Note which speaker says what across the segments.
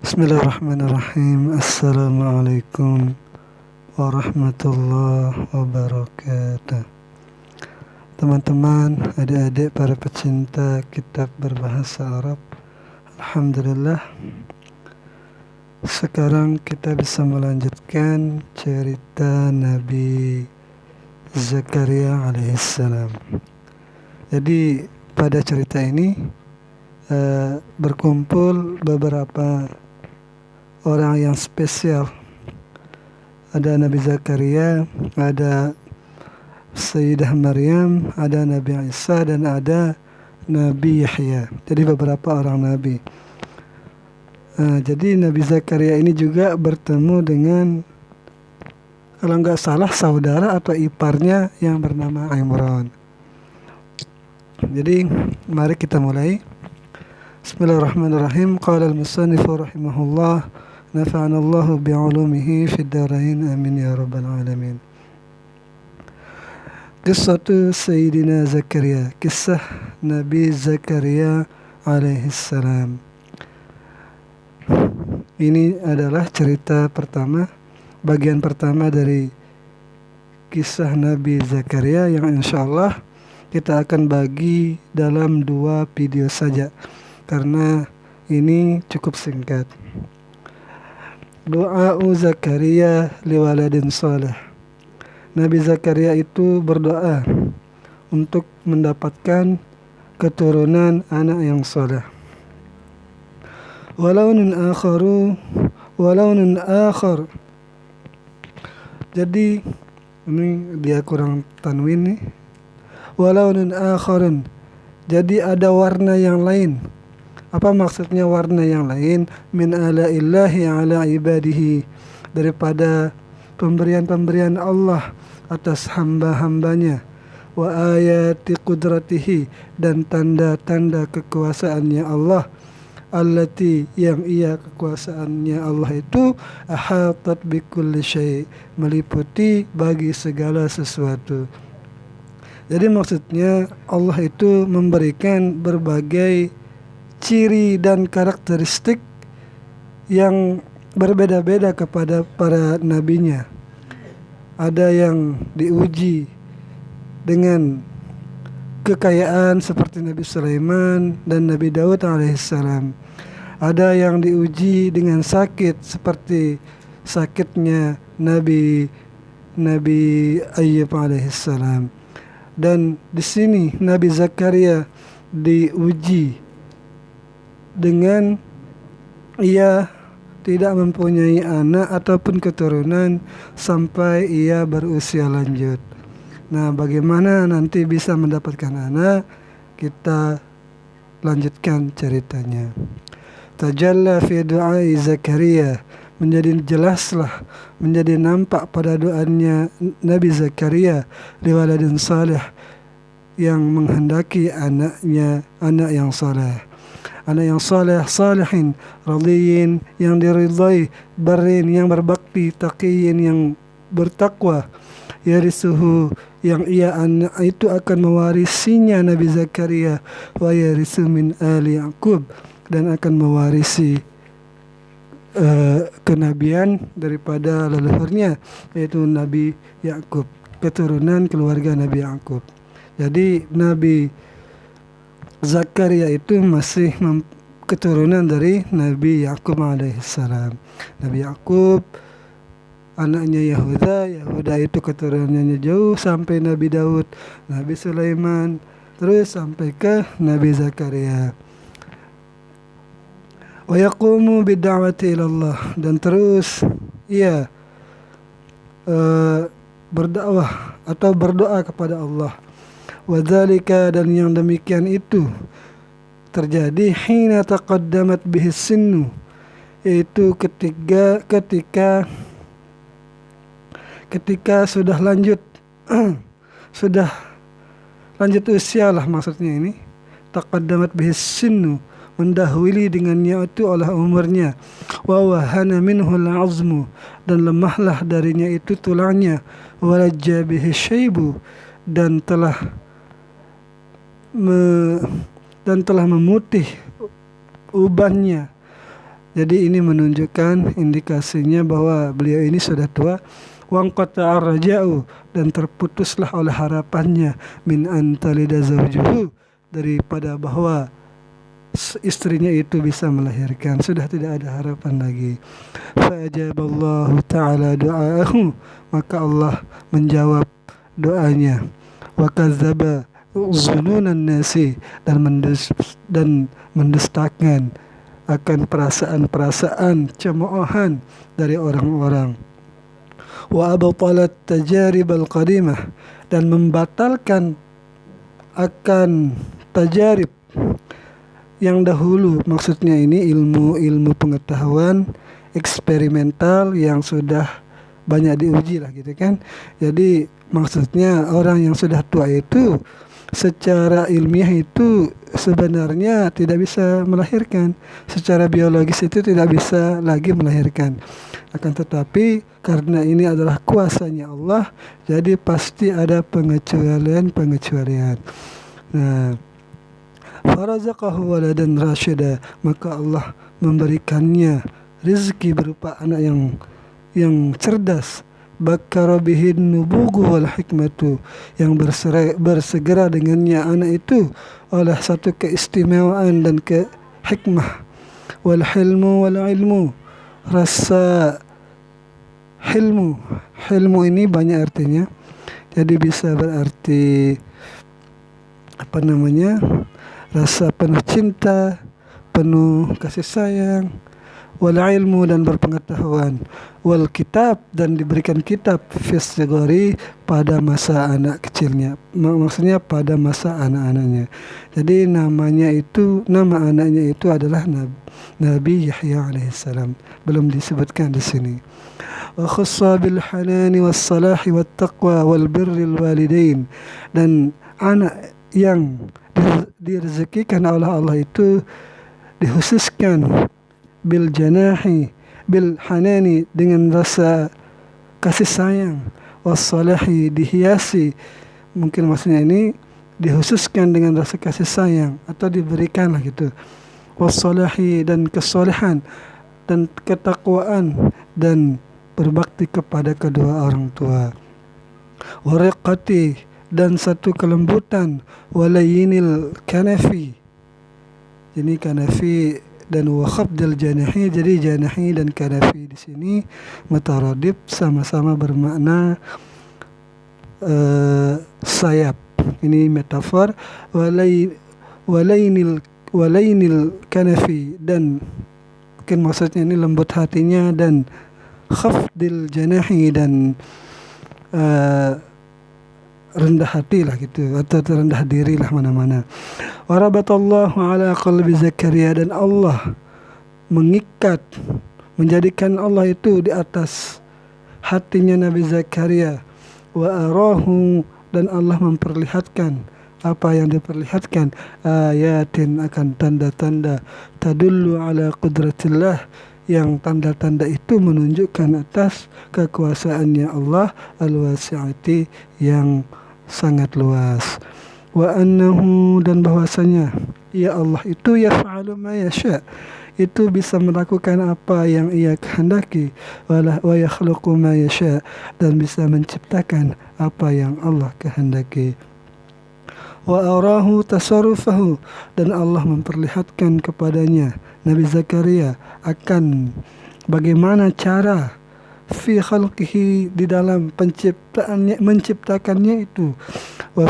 Speaker 1: Bismillahirrahmanirrahim. Assalamualaikum warahmatullahi wabarakatuh. Teman-teman, adik-adik para pecinta kitab berbahasa Arab, alhamdulillah sekarang kita bisa melanjutkan cerita Nabi Zakaria alaihissalam. Jadi pada cerita ini berkumpul beberapa orang yang spesial. Ada Nabi Zakaria, ada Sayyidah Maryam, ada Nabi Isa, dan ada Nabi Yahya. Jadi beberapa orang Nabi. Jadi Nabi Zakaria ini juga bertemu dengan, kalau nggak salah, saudara atau iparnya yang bernama Imran. Jadi mari kita mulai. Bismillahirrahmanirrahim. Qala al-musannifu rahimahullah, nafa'ana Allahu bi'ulumihi fid darain, amin ya rabbal alamin. Qissatu Sayyidina Zakaria, kisah Nabi Zakaria alaihissalam. Ini adalah cerita pertama, bagian pertama dari kisah Nabi Zakaria yang insyaallah kita akan bagi dalam 2 video saja, karena ini cukup singkat. Doa Zakaria liwaladin salih. Nabi Zakaria itu berdoa untuk mendapatkan keturunan anak yang saleh. Walaunun akhar. Jadi ini dia kurang tanwin nih. Walaunun akharun. Jadi ada warna yang lain. Apa maksudnya warna yang lain? Min ala'illahi ala ibadihi, daripada pemberian-pemberian Allah atas hamba-hambanya. Wa ayati qudratihi, dan tanda-tanda kekuasaannya Allah. Allati, yang ia kekuasaannya Allah itu ahatat bikulli syai', meliputi bagi segala sesuatu. Jadi maksudnya Allah itu memberikan berbagai ciri dan karakteristik yang berbeda-beda kepada para nabinya. Ada yang diuji dengan kekayaan seperti Nabi Sulaiman dan Nabi Daud alaihissalam. Ada yang diuji dengan sakit seperti sakitnya Nabi Ayyub alaihissalam. Dan di sini Nabi Zakaria diuji dengan ia tidak mempunyai anak ataupun keturunan sampai ia berusia lanjut. Nah, bagaimana nanti bisa mendapatkan anak? Kita lanjutkan ceritanya. Tajalla fi du'ai Zakaria, menjadi jelaslah, menjadi nampak pada doanya Nabi Zakaria liwaladin salih, yang menghendaki anak yang saleh. Anak yang saleh, salihin, radiyin, yang diridhai, barin, yang berbakti, taqiyin, yang bertakwa, yarisuhu, yang ia anak itu akan mewarisinya Nabi Zakaria, wa yarisu min ali Yaqub, dan akan mewarisi kenabian daripada leluhurnya, yaitu Nabi Yaqub, keturunan keluarga Nabi Yaqub. Jadi Nabi Zakaria itu masih keturunan dari Nabi Yaqub alaihissalam. Nabi Yaqub anaknya Yahuda itu keturunannya jauh sampai Nabi Daud, Nabi Sulaiman, terus sampai ke Nabi Zakaria. Wa yaqumu bid'awati ilallah, dan terus ia berdakwah atau berdoa kepada Allah. Wa dzalika, dan yang demikian itu terjadi hina taqaddamat bihi sinnu, yaitu ketika sudah lanjut sudah lanjut usia lah, maksudnya ini taqaddamat bihi sinnu, mendahului dengannya itu oleh umurnya. Wa wahana minhu al-azmu, dan lemahlah darinya itu tulangnya. Wa lajja bihi syaibu, dan telah memutih ubannya. Jadi ini menunjukkan indikasinya bahwa beliau ini sudah tua. Wangqata ar-raja'u, dan terputuslah oleh harapannya min antalida zawjuhu, daripada bahwa istrinya itu bisa melahirkan, sudah tidak ada harapan lagi. Fa'ajaballahu ta'ala du'aahu, maka Allah menjawab doanya. Wa kadzdzaba zununan nasi, dan mendustakan akan perasaan-perasaan cemoohan dari orang-orang. Wa abtalat tajarib al-qadimah, dan membatalkan akan tajarib yang dahulu, maksudnya ini ilmu pengetahuan eksperimental yang sudah banyak diuji lah gitu kan. Jadi maksudnya orang yang sudah tua itu secara ilmiah itu sebenarnya tidak bisa melahirkan, secara biologis itu tidak bisa lagi melahirkan. Akan tetapi karena ini adalah kuasanya Allah, jadi pasti ada pengecualian. Nah, farazaqahu waladan rasyida, maka Allah memberikannya rezeki berupa anak yang cerdas. Bakkara bihin nubugu wal hikmatu, yang bersegera dengannya anak itu oleh satu keistimewaan dan hikmah. Wal hilmu wal ilmu, rasa hilmu ini banyak artinya. Jadi bisa berarti rasa penuh cinta, penuh kasih sayang. Wal ilmu, dan berpengetahuan. Wal kitab, dan diberikan kitab fis sigari, pada masa anak kecilnya, maksudnya pada masa anak-anaknya. Jadi nama anaknya itu adalah Nabi Yahya alaihissalam, belum disebutkan di sini. Wa khassa bil hanani was salahi wat taqwa wal birril walidain, dan anak yang direzekikan oleh Allah itu dikhususkan bil hanani, dengan rasa kasih sayang, wassalahi, dihiasi, mungkin maksudnya ini dikhususkan dengan rasa kasih sayang atau diberikan lah gitu, wassalahi, dan kesolehan dan ketakwaan dan berbakti kepada kedua orang tua. Wariqati, dan satu kelembutan. Walayinil kanafi, ini kanafi dan wakhafdal janahi, jadi janahi dan kanafi di sini mutaradif, sama-sama bermakna sayap. Ini metafor. Walainil kanafi, dan mungkin maksudnya ini lembut hatinya, dan khafdil janahi, dan rendah hati lah gitu, atau rendah diri lah mana-mana. Warabatallahu ala qalbi Zakaria, dan Allah menjadikan Allah itu di atas hatinya Nabi Zakaria. Wa arahu, dan Allah memperlihatkan apa yang diperlihatkan, ayatin, akan tanda-tanda, tadullu ala qudratillah, yang tanda-tanda itu menunjukkan atas kekuasaannya Allah al-wasi'ati, yang sangat luas. Wa annahu, dan bahwasanya ya Allah itu yaf'alu ma yasha, itu bisa melakukan apa yang ia kehendaki. Wa yakhluqu ma yasha, dan bisa menciptakan apa yang Allah kehendaki. Wa arahu tasarrufahu, dan Allah memperlihatkan kepadanya Nabi Zakaria akan bagaimana cara fi khalqihi, di dalam menciptakannya itu, wa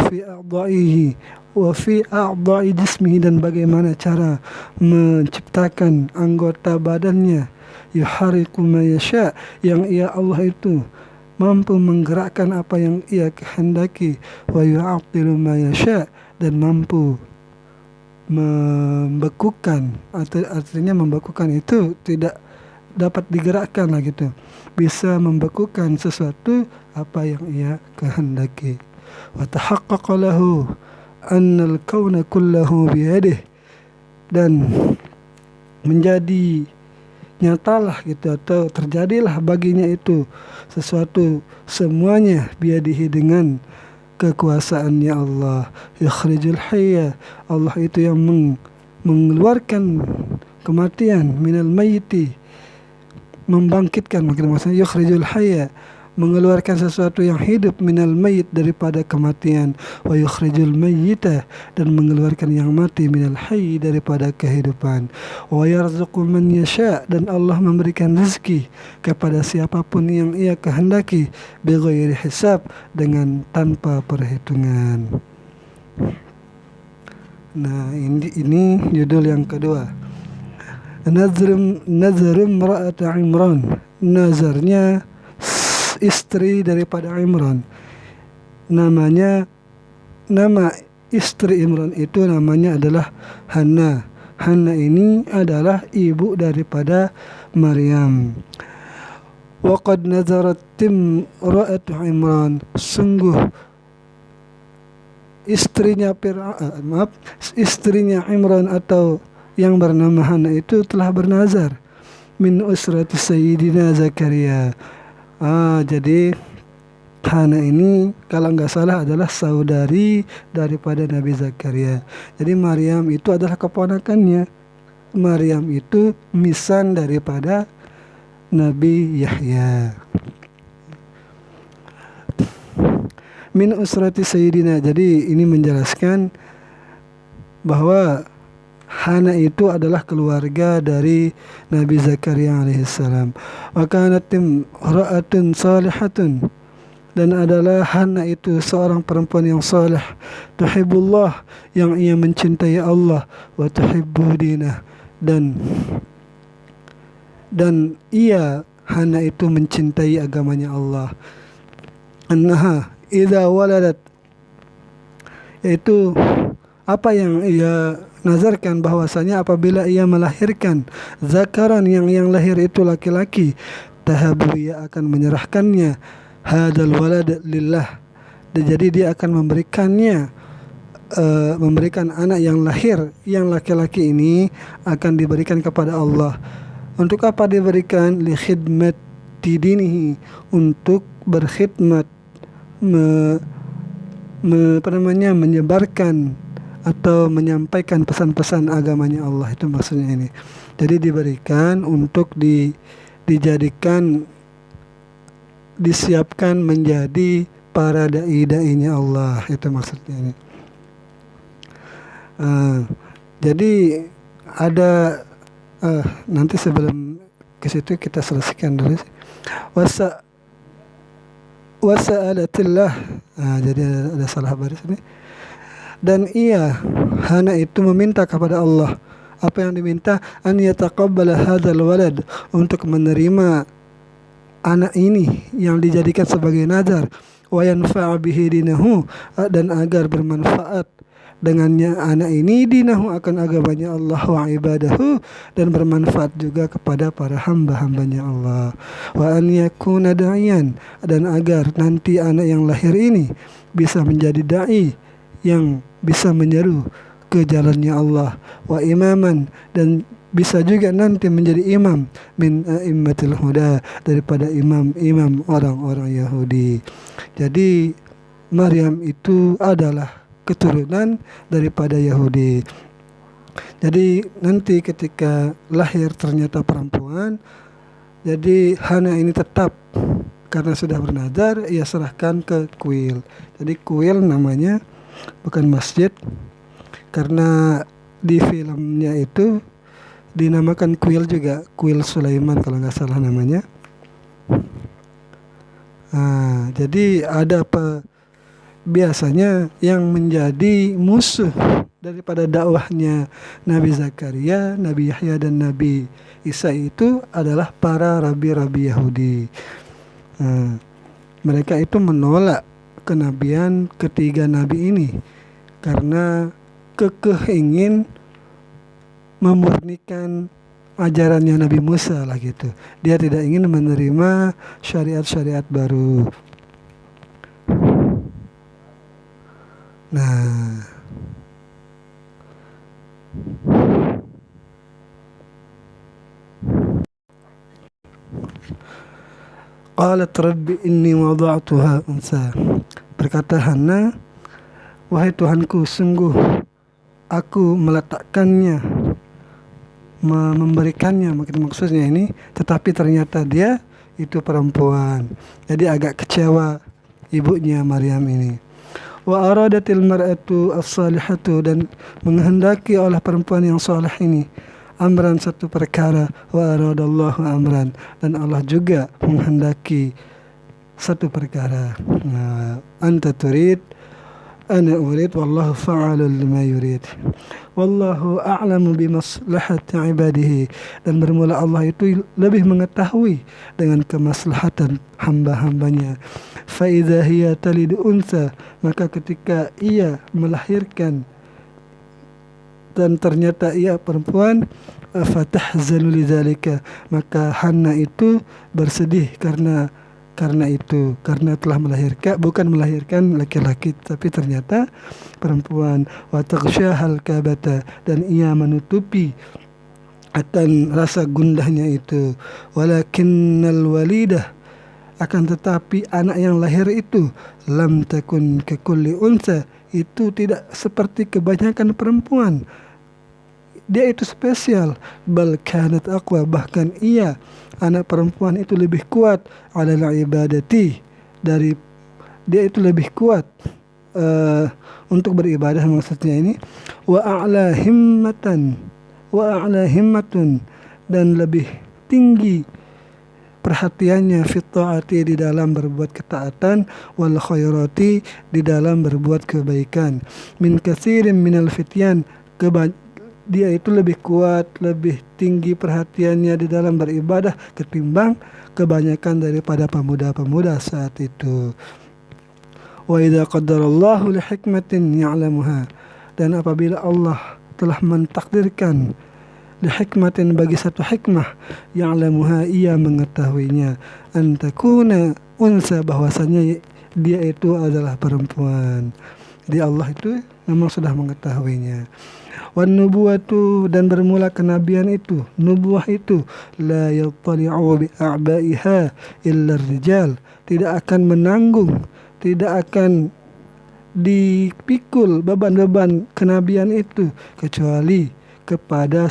Speaker 1: fi a'dha'i jismihi, dan bagaimana cara menciptakan anggota badannya. Yuhariku ma yasha, yang ia Allah itu mampu menggerakkan apa yang ia kehendaki. Wa yu'attilu ma yasha, dan mampu membekukan, artinya membekukan itu tidak dapat digerakkan lah gitu, bisa membekukan sesuatu apa yang ia kehendaki. Wa tahaqqaqa lahu annal kauna kullahu biyadihi, dan menjadi nyatalah gitu, atau terjadilah baginya itu sesuatu semuanya biyadihi, dengan kekuasaannya Allah. Yakhrijul hayya, Allah itu yang mengeluarkan kematian, minal mayyiti, membangkitkan, maksudnya yukhrijul hayya, mengeluarkan sesuatu yang hidup, minal mayyit, daripada kematian, wa yukhrijul mayyita, dan mengeluarkan yang mati, minal hayy, daripada kehidupan, wa yarzuqu man yasha, dan Allah memberikan rezeki kepada siapapun yang ia kehendaki, bighairi hisab, dengan tanpa perhitungan. Nah, ini judul yang kedua. Nazar imra'at Imran. Nazarnya istri daripada Imran. Nama istri Imran itu namanya adalah Hannah. Hannah ini adalah ibu daripada Maryam. Wa qad nazarat imra'at Imran. Sungguh istrinya Imran atau yang bernama Hannah itu telah bernazar min usrati Sayyidina Zakaria. Jadi Hannah ini kalau nggak salah adalah saudari daripada Nabi Zakaria. Jadi Maryam itu adalah keponakannya. Maryam itu misan daripada Nabi Yahya. Min usrati Sayyidina. Jadi ini menjelaskan bahwa Hana itu adalah keluarga dari Nabi Zakaria alaihissalam. Wa kanat imra'atun salihatun, dan adalah Hana itu seorang perempuan yang saleh, tuhibbullah, yang ia mencintai Allah, wa tuhibbu dinah, dan ia Hana itu mencintai agamanya Allah. Annaha idza waladat, yaitu apa yang ia nazarkan, bahwasanya apabila ia melahirkan zakaran, yang lahir itu laki-laki, tahabu, ia akan menyerahkannya hadal walad lillah, jadi dia akan memberikan anak yang lahir yang laki-laki ini akan diberikan kepada Allah. Untuk apa diberikan? Li khidmati dinihi, untuk berkhidmat, menyebarkan atau menyampaikan pesan-pesan agamanya Allah, itu maksudnya ini. Jadi diberikan untuk disiapkan menjadi para dai-dainya Allah, itu maksudnya ini. Jadi ada nanti sebelum ke situ kita selesaikan dulu. Wasa'alatillah. Jadi ada salah baris ini. Dan ia Hana itu meminta kepada Allah. Apa yang diminta? An yataqabbala hadzal walad, untuk menerima anak ini yang dijadikan sebagai nazar, wa yanfa'a bihi dinahu, dan agar bermanfaat dengannya anak ini, dinahu, akan agamanya Allah, wa ibadahu, dan bermanfaat juga kepada para hamba-hambanya Allah, wa an yakuna da'iyan, dan agar nanti anak yang lahir ini bisa menjadi da'i, yang bisa menyeru ke jalannya Allah, wa imaman, dan bisa juga nanti menjadi imam, min a'immatil huda, daripada imam-imam orang-orang Yahudi. Jadi Maryam itu adalah keturunan daripada Yahudi. Jadi nanti ketika lahir ternyata perempuan, jadi Hana ini tetap, karena sudah bernazar, ia serahkan ke kuil. Jadi kuil namanya, bukan masjid, karena di filmnya itu dinamakan kuil juga, kuil Sulaiman kalau nggak salah namanya. Jadi ada biasanya yang menjadi musuh daripada dakwahnya Nabi Zakaria, Nabi Yahya, dan Nabi Isa itu adalah para rabi-rabi Yahudi. Mereka itu menolak kenabian ketiga nabi ini karena ingin memurnikan ajarannya Nabi Musa lah gitu. Dia tidak ingin menerima syariat-syariat baru. Nah, qalat rabbi inni wada'tuha unsa. Berkata Hana, wahai Tuhanku, sungguh aku meletakkannya, memberikannya, maksudnya ini, tetapi ternyata dia itu perempuan. Jadi agak kecewa ibunya Maryam ini. Wa aradatil mar'atu as-salihatu, dan menghendaki oleh perempuan yang saleh ini amran, satu perkara. Wa aradallahu amran, dan Allah juga menghendaki satu perkara. Anta turid, ana urid, wallahu fa'alul lima yurid. Wallahu a'lamu bimaslahati ibadihi, dan bermula Allah itu lebih mengetahui dengan kemaslahatan hamba-hambanya. Fa idza hiya talidu unsa, maka ketika ia melahirkan dan ternyata ia perempuan, fatahzanu lidzalika, maka Hana itu bersedih karena itu, karena telah melahirkan, bukan melahirkan laki-laki tapi ternyata perempuan. Wa taghsyahal kabata, dan ia menutupi akan rasa gundahnya itu. Walakinnal walidah, akan tetapi anak yang lahir itu, lam takun kakulli unsa, itu tidak seperti kebanyakan perempuan, dia itu spesial. Bal kanat aqwa, bahkan ia, anak perempuan itu lebih kuat, alal ibadati, dari dia itu lebih kuat untuk beribadah, maksudnya ini. Wa a'la himmatun, dan lebih tinggi perhatiannya, fit ta'ati, di dalam berbuat ketaatan, wal khairati, di dalam berbuat kebaikan, min katsirin minal fityan, dia itu lebih kuat, lebih tinggi perhatiannya di dalam beribadah ketimbang kebanyakan daripada pemuda-pemuda saat itu. Wa idza qaddarallahu li hikmatin ya'lamuha, dan apabila Allah telah mentakdirkan li hikmatin, bagi satu hikmah, ya'lamuha, ia mengetahuinya, an takuna unsa, bahwasanya dia itu adalah perempuan. Jadi Allah itu memang sudah mengetahuinya. Wan nubuwatu, dan bermula kenabian itu, nubuah itu, la yattali'u bi a'baiha illa rijal, tidak akan menanggung, tidak akan dipikul beban-beban kenabian itu kecuali kepada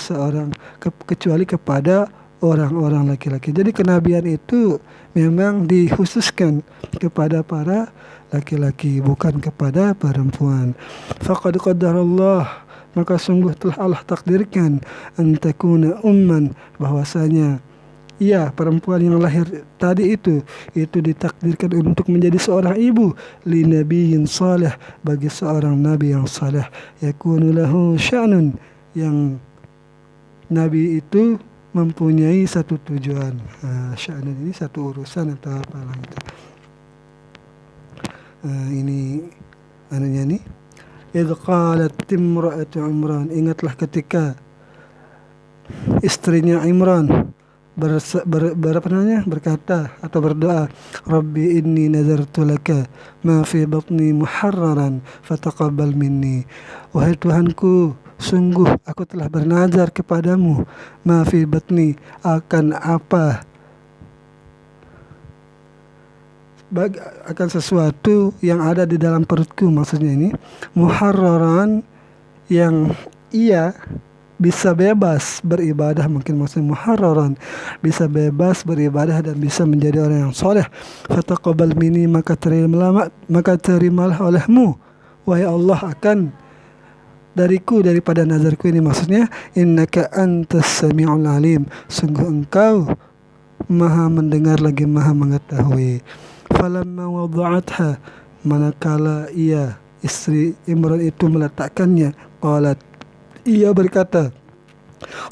Speaker 1: orang-orang laki-laki. Jadi kenabian itu memang dikhususkan kepada para laki-laki, bukan kepada perempuan. Faqad qaddarallah, maka sungguh telah Allah takdirkan, antakuna umman, bahwasanya ia perempuan yang lahir tadi itu ditakdirkan untuk menjadi seorang ibu, li nabiyyin salih, bagi seorang nabi yang saleh, yakunu lahu sya'nun, yang nabi itu mempunyai satu tujuan. Sya'nun ini satu urusan atau apa lah gitu. Ini anunya nih. Idh qalat imra'atu Imran, ingatlah ketika istrinya Imran berkata atau berdoa, Rabbi inni nazartu laka ma fi batni muharraran fataqabbal minni, wahai Tuhanku, sungguh aku telah bernazar kepadamu, ma fi batni, akan apa, akan sesuatu yang ada di dalam perutku, maksudnya ini muharraran, yang ia bisa bebas beribadah, mungkin maksudnya muharraran, bisa bebas beribadah dan bisa menjadi orang yang soleh. Fataqabbal minni, maka terimalah olehmu wahai Allah akan daripada nazarku ini, maksudnya innaka antas sami'ul alim, sungguh engkau maha mendengar lagi maha mengetahui. Falamma wada'atha, manakala ia istri Imran itu meletakkannya, qalat, ia berkata,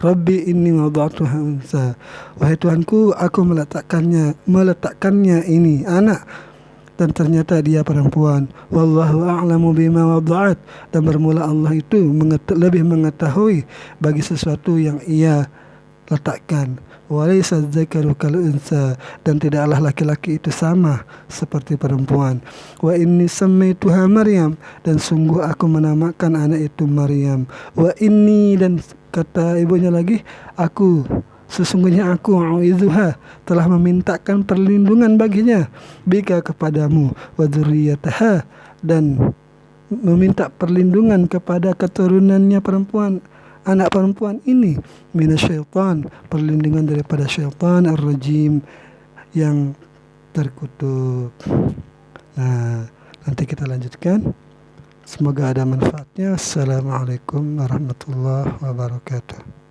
Speaker 1: Rabbi inni wada'tuha unsa, wahai Tuhanku, aku meletakkannya ini anak, dan ternyata dia perempuan. Wallahu a'lamu bima wada'at, dan bermula Allah itu lebih mengetahui bagi sesuatu yang ia letakkan. Walaysa dzakaru kal unsa, dan tidaklah laki-laki itu sama seperti perempuan. Wa inni sammaituha Maryam, dan sungguh aku menamakan anak itu Maryam. Wa inni, dan kata ibunya lagi, sesungguhnya aku a'udzuha, telah memintakan perlindungan baginya, bika, kepadamu, wa dzurriyyataha, dan meminta perlindungan kepada keturunannya perempuan, anak perempuan ini minasyaitan, perlindungan daripada syaitan ar-rajim yang terkutuk. Nah, nanti kita lanjutkan. Semoga ada manfaatnya. Assalamualaikum warahmatullahi wabarakatuh.